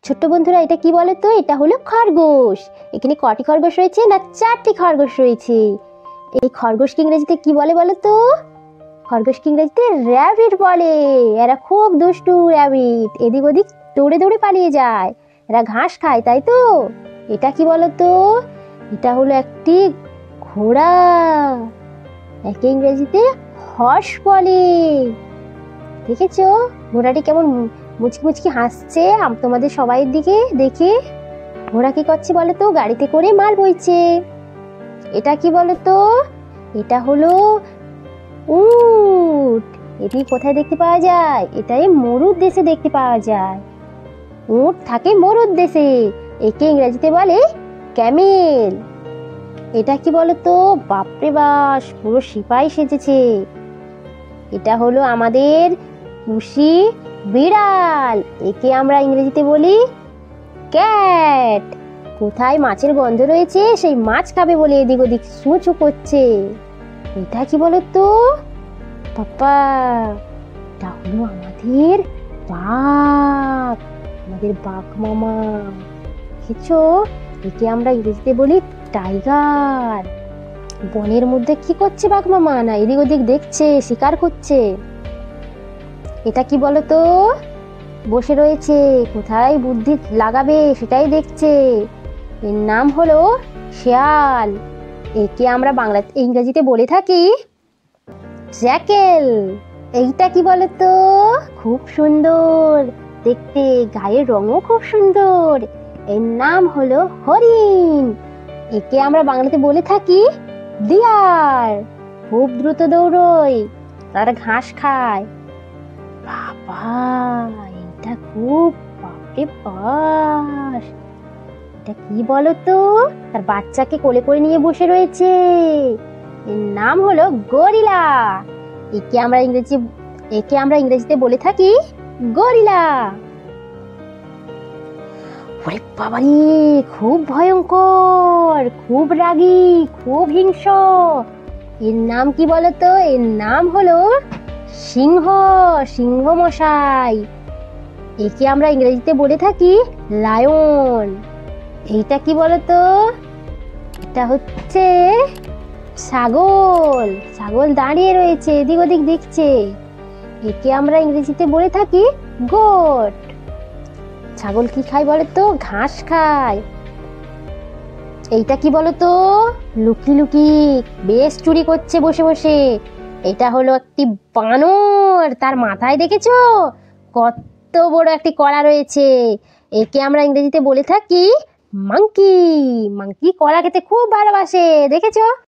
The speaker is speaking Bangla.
ছোট্ট বন্ধুরা, এটা কি বলো তো? এটা হলো খরগোশ। এখানে কটি খরগোশ রয়েছে? না, 4টি খরগোশ রয়েছে। এই খরগোশকে ইংরেজিতে কি বলে বলো তো? খরগোশকে ইংরেজিতে র্যাবিট বলে। এরা খুব দুষ্টু র্যাবিট, এদিক ওদিক দৌড়ে দৌড়ে পালিয়ে যায়। এরা ঘাস খায়, তাই তো? এটা কি বলো তো? এটা হলো একটি ঘোড়া। একে ইংরেজিতে হর্স বলে। দেখেছো ঘোড়াটি কেমন মুচকি মুচকি হাসছে তোমাদের সবাই দিকে দেখে? ঘোড়া কি করছে বলো তো? গাড়িতে করে মাল বইছে। এটা কি বলো তো? এটা হলো উট। এটি কোথায় দেখতে পাওয়া যায়? এটাই মরুদ দেশে দেখতে পাওয়া যায়। উট থাকে মরুদ দেশে। একে ইংরেজিতে বলে ক্যামেল। এটা কি বলো তো? বাপরে বাস, পুরো সিপাই সেজেছে। এটা হলো আমাদের পুষি বিড়াল। একে আমরা ইংরেজিতে বলি ক্যাট। কোথায় মাছের গন্ধ রয়েছে, সেই মাছ খাবে বলে এদিক ওদিক ছুঁচু করছে। এটা কি বলো তো? পাপা, এটা হলো আমাদের বাঘ, আমাদের বাঘ মামা। দেখেছো? একে আমরা ইংরেজিতে বলি টাইগার। বনের মধ্যে কি করছে বাঘ মামা? না এদিক ওদিক দেখছে, শিকার করছে। এটা কি বলো তো? বসে রয়েছে, কোথায় বুদ্ধি লাগাবে সেটাই দেখছে। এর নাম হলো শেয়াল। একে আমরা ইংরেজিতে বলে থাকি জ্যাকেল। এইটা কি বলো তো? খুব সুন্দর দেখতে, গায়ের রঙও খুব সুন্দর। এর নাম হলো হরিণ। একে আমরা বাংলাতে বলে থাকি ডিয়ার। খুব দ্রুত দৌড়য়, তারা ঘাস খায়। বাবা, এটা খুব বাপরে বাস। এটা কি বলো তো? তার বাচ্চাকে কোলে করে নিয়ে বসে রয়েছে। এর নাম হলো গরিলা। একে আমরা ইংরেজিতে বলে থাকি গরিলা। ওরে বাবারে, খুব ভয়ঙ্কর, খুব রাগী, খুব হিংস্র। এর নাম কি বলো তো? এর নাম হলো সিংহ, সিংহ মশাই। একে আমরা ইংরেজিতে বলে থাকি লায়ন। এইটা কি বলো তো? এটা হচ্ছে ছাগল। ছাগল দাঁড়িয়ে রয়েছে, এদিক ওদিক দেখছে। একে আমরা ইংরেজিতে বলে থাকি গোট। ছাগল কি খায় বলো তো? ঘাস খায়। এইটা কি বলো তো? লুকি লুকি বেশ চুরি করছে বসে বসে। এটা হলো একটি বানর। তার মাথায় দেখেছো কত বড় একটি কলা রয়েছে? একে আমরা ইংরেজিতে বলে থাকি মাংকি। মাংকি কলা খেতে খুব ভালোবাসে, দেখেছো?